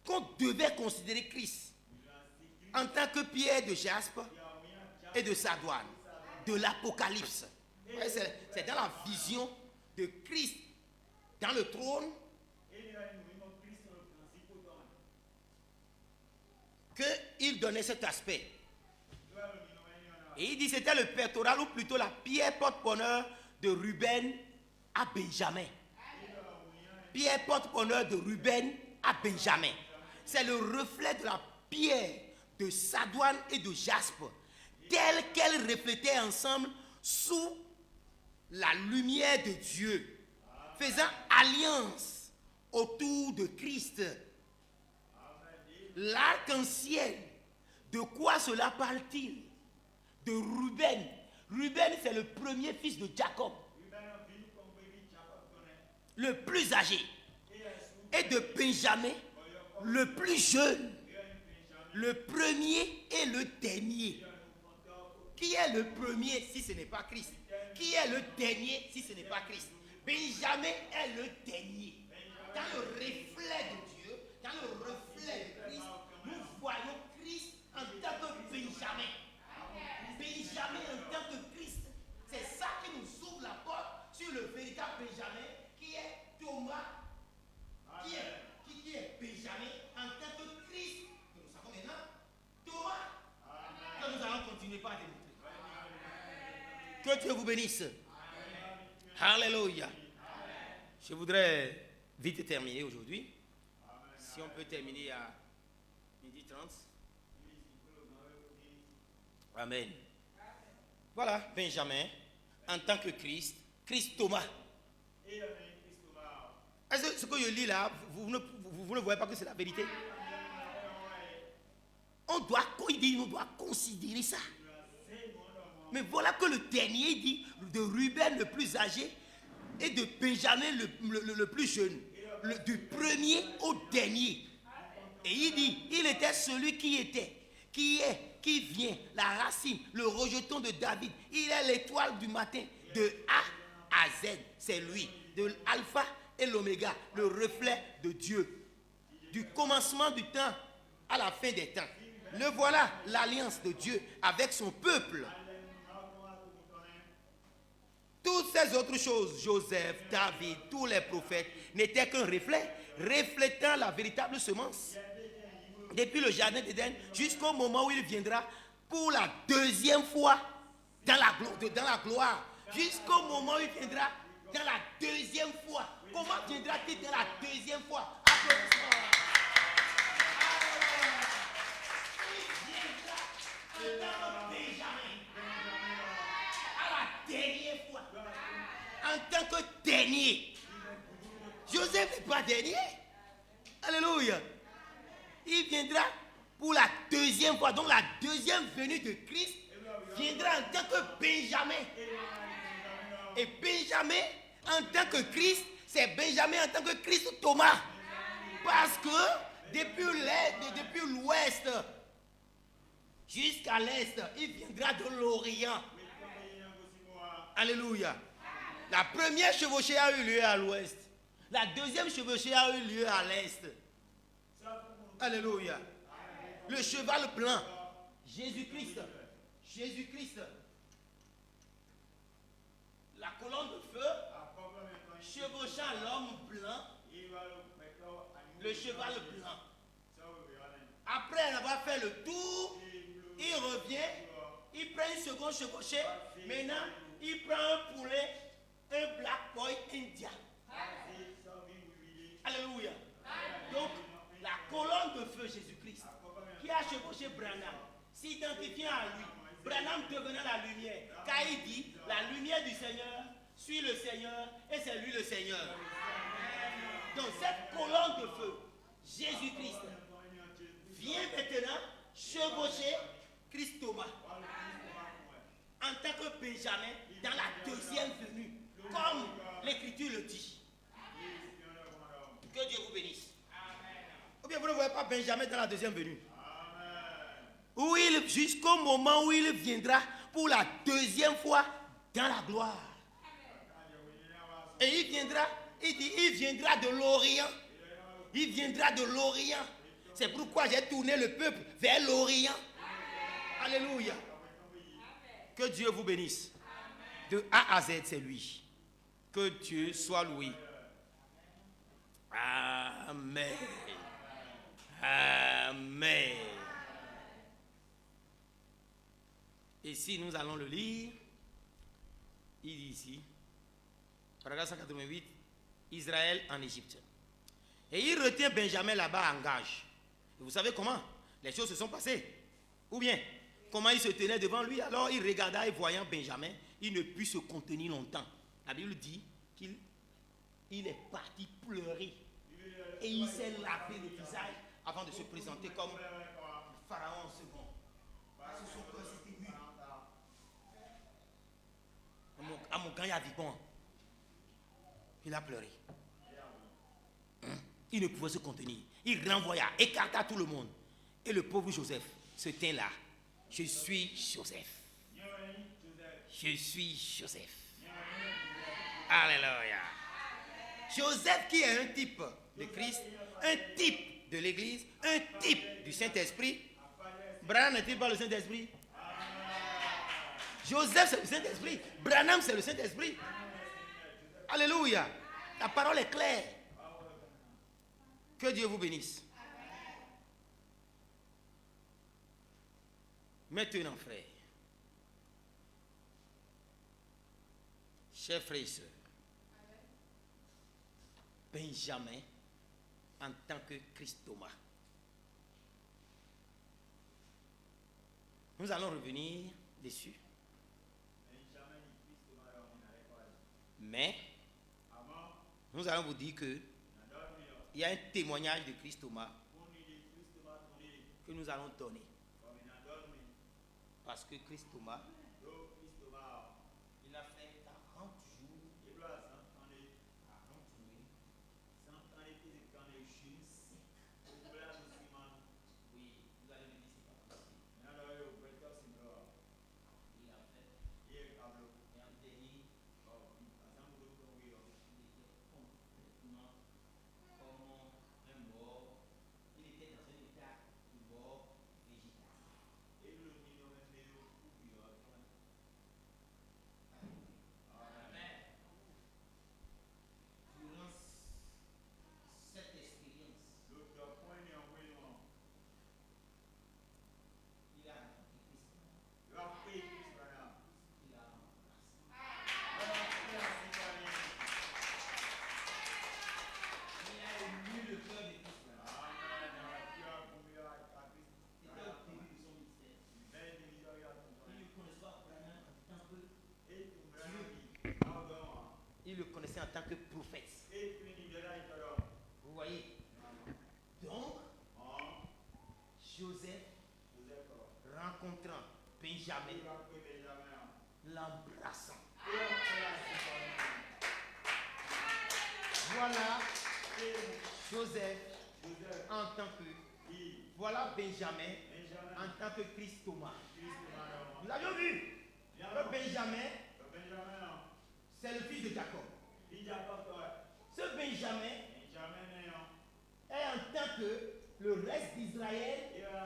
qu'on devait considérer Christ en tant que pierre de jaspe et de sardoine, de l'Apocalypse. C'est dans la vision de Christ dans le trône qu'il donnait cet aspect. Et il dit que c'était le pectoral, ou plutôt la pierre porte-bonheur de Ruben à Benjamin. Pierre porte-bonheur de Ruben à Benjamin. C'est le reflet de la pierre de sardoine et de jaspe, telle qu'elle reflétait ensemble sous la lumière de Dieu, faisant alliance autour de Christ. L'arc-en-ciel, de quoi cela parle-t-il? De Ruben. Ruben, c'est le premier fils de Jacob, le plus âgé, et de Benjamin, le plus jeune, le premier et le dernier. Qui est le premier si ce n'est pas Christ? Qui est le dernier si ce n'est pas Christ? Benjamin est le dernier. Dans le reflet de Dieu, dans le reflet de Christ, nous voyons Christ en tant que Benjamin. Benjamin en tant que Christ. C'est ça qui nous ouvre la porte sur le véritable Benjamin, qui est Thomas, qui est Benjamin en tant que Christ, que nous savons maintenant, Thomas, que nous allons continuer par démontrer. Que Dieu vous bénisse. Alléluia. Je voudrais vite terminer aujourd'hui. Si on peut terminer à 12h30. Amen. Voilà, Benjamin, en tant que Christ, Christ Thomas. Est-ce que ce que je lis là, vous ne voyez pas que c'est la vérité? On doit considérer ça. Mais voilà que le dernier dit, de Ruben le plus âgé et de Benjamin le plus jeune, du premier au dernier. Et il dit, il était celui qui était, qui est, qui vient, la racine, le rejeton de David. Il est l'étoile du matin, de A à Z. C'est lui, de l'alpha et l'oméga, le reflet de Dieu. Du commencement du temps à la fin des temps. Le voilà, l'alliance de Dieu avec son peuple. Toutes ces autres choses, Joseph, David, tous les prophètes, n'étaient qu'un reflet, reflétant la véritable semence. Depuis le jardin d'Éden jusqu'au moment où il viendra pour la deuxième fois dans la gloire. Jusqu'au moment où il viendra dans la deuxième fois. Comment viendra-t-il dans la deuxième fois? Applaudissements. Il viendra en tant que Benjamin. À la dernière fois. En tant que dernier. Joseph n'est pas dernier. Alléluia. Il viendra pour la deuxième fois. Donc la deuxième venue de Christ viendra en tant que Benjamin. Et Benjamin en tant que Christ, c'est Benjamin en tant que Christ Thomas. Parce que depuis l'ouest jusqu'à l'est, il viendra de l'Orient. Alléluia. La première chevauchée a eu lieu à l'ouest. La deuxième chevauchée a eu lieu à l'est. Alléluia. Le cheval blanc, Jésus-Christ. Jésus-Christ. La colonne de feu, chevauchant l'homme blanc, le cheval blanc. Après avoir fait le tour, il revient, il prend une seconde chevauchée. Maintenant, il prend un poulet, un black boy indien. Alléluia. Donc, la colonne de feu Jésus-Christ, qui a chevauché Branham, s'identifiant à lui, Branham devenant la lumière, car il dit, la lumière du Seigneur suit le Seigneur, et c'est lui le Seigneur. Donc cette colonne de feu, Jésus-Christ, vient maintenant chevaucher Christ Thomas, en tant que Benjamin, dans la deuxième venue, comme l'Écriture le dit. Que Dieu vous bénisse. Ou bien vous ne voyez pas Benjamin dans la deuxième venue. Où il, jusqu'au moment où il viendra pour la deuxième fois dans la gloire. Et il viendra, il dit, il viendra de l'Orient. Il viendra de l'Orient. C'est pourquoi j'ai tourné le peuple vers l'Orient. Alléluia. Que Dieu vous bénisse. De A à Z, c'est lui. Que Dieu soit loué. Amen. Amen. Et si nous allons le lire, il dit ici, paragraphe 188, Israël en Égypte. Et il retient Benjamin là-bas en gage. Et vous savez comment les choses se sont passées? Ou bien, comment il se tenait devant lui? Alors il regarda et voyant Benjamin, il ne put se contenir longtemps. La Bible dit qu'il est parti pleurer. Et il s'est lavé le visage avant de se présenter comme Pharaon second. Parce que son cœur s'était nu. À mon grand Yavibon, il a pleuré. Il ne pouvait se contenir. Il renvoya, écarta tout le monde. Et le pauvre Joseph se tint là. Je suis Joseph. Je suis Joseph. Alléluia. Joseph qui est un type de Christ, un type de l'Église, un type du Saint-Esprit. Branham n'est-il pas le Saint-Esprit? Joseph c'est le Saint-Esprit. Branham c'est le Saint-Esprit. Alléluia. La parole est claire. Que Dieu vous bénisse. Maintenant, frère, chers frères et sœurs, Benjamin en tant que Christ Thomas. Nous allons revenir dessus. Mais nous allons vous dire que il y a un témoignage de Christ Thomas que nous allons donner. Parce que Christ Thomas, il a fait 40 jours, 40 nuits. Oui, vous allez me dire c'est pas possible. Il a fait, et en dernier, il était complètement comme un mort. Il était dans un état de mort végétal. en tant que prophète. Vous voyez? Donc, Joseph, rencontrant Benjamin, l'embrassant. Voilà Joseph en tant que... Voilà Benjamin en tant que Christ Thomas. Nous avions vu que Benjamin, c'est le fils de Jacob. Ce Benjamin est en tant que le reste d'Israël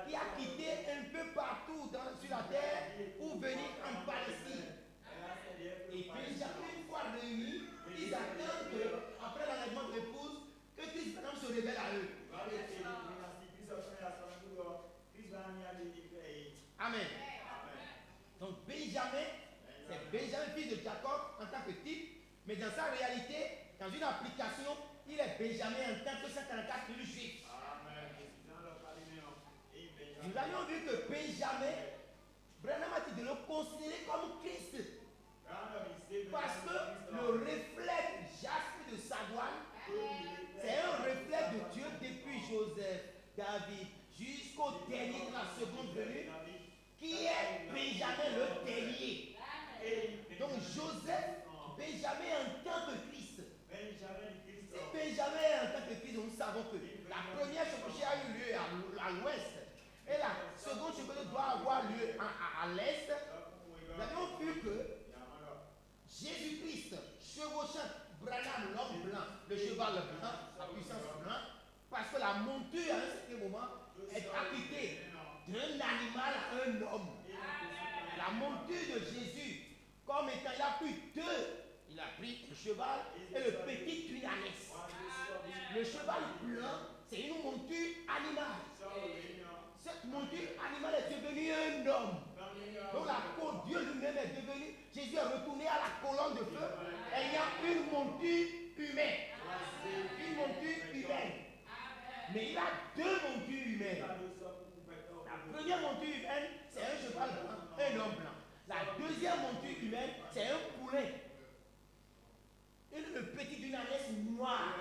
qui a quitté un peu partout sur la terre pour venir en Palestine. Et Benjamin, une fois réunis, ils attendent qu'après l'enlèvement de l'épouse, que Christ se révèle à eux. Amen. Donc Benjamin, c'est Benjamin, fils de Jacob, en tant que type, mais dans sa réalité, dans une application, il est Benjamin en tant que 144 tribus juifs. Nous avions vu que Benjamin, Branham a dit de le considérer comme Christ. Parce que le reflet jaspe de Sadoine, c'est un reflet de Dieu depuis Joseph, David, jusqu'au dernier de la seconde venue, qui est Benjamin le dernier. Donc Joseph, Benjamin en tant que Christ. Si Benjamin en tant que Christ, nous savons que la première chevauchée a eu lieu à l'ouest et la seconde chevauchée doit avoir lieu à l'est. Nous avons vu que Jésus-Christ chevauchant Branham, l'homme blanc, le cheval blanc, la puissance blanc, parce que la monture à un certain moment est acquittée d'un animal à un homme. La monture de Jésus, comme étant, il a pris deux. Il a pris le cheval et le petit une ânesse. Le cheval blanc, c'est une monture animale. Cette monture animale est devenue un homme. Donc Dieu lui-même est devenu, Jésus est retourné à la colonne de feu et il y a une monture humaine. Une monture humaine. Mais il a deux montures humaines. La première monture humaine, c'est un cheval blanc, un homme blanc. La deuxième monture humaine, c'est un poulain. Et le petit d'une ânesse noire.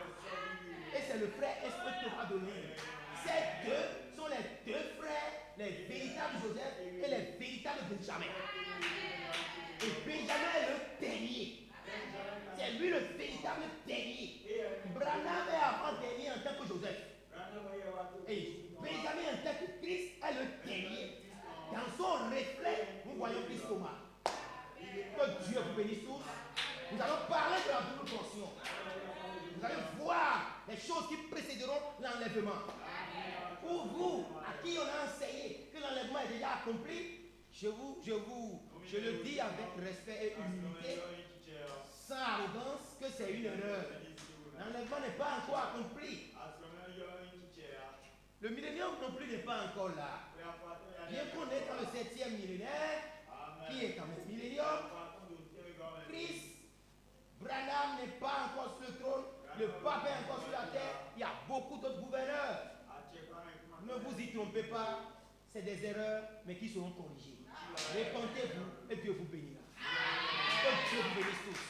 Et c'est le frère Esprit de lui. Ces deux sont les deux frères, les véritables Joseph et les véritables Benjamin. Et Benjamin est le dernier. C'est lui le véritable dernier. Branham est avant-dernier en tant que Joseph. Et Benjamin en tant que Christ est le dernier. Dans son reflet, nous voyons Christ Thomas. Que Dieu vous bénisse tous. Nous allons parler de la double portion. Vous allez voir les choses qui précéderont l'enlèvement. Pour vous, à qui on a enseigné que l'enlèvement est déjà accompli, je le dis avec respect et humilité, sans arrogance, que c'est une erreur. L'enlèvement n'est pas encore accompli. Le millénium non plus n'est pas encore là. Bien qu'on est dans le 7e millénaire, qui est quand même millénium, Christ, Branham n'est pas encore sur le trône, le pape est encore sur la terre, il y a beaucoup d'autres gouverneurs. Ne vous y trompez pas, c'est des erreurs, mais qui seront corrigées. Répentez-vous et Dieu vous bénira. Que Dieu vous bénisse tous.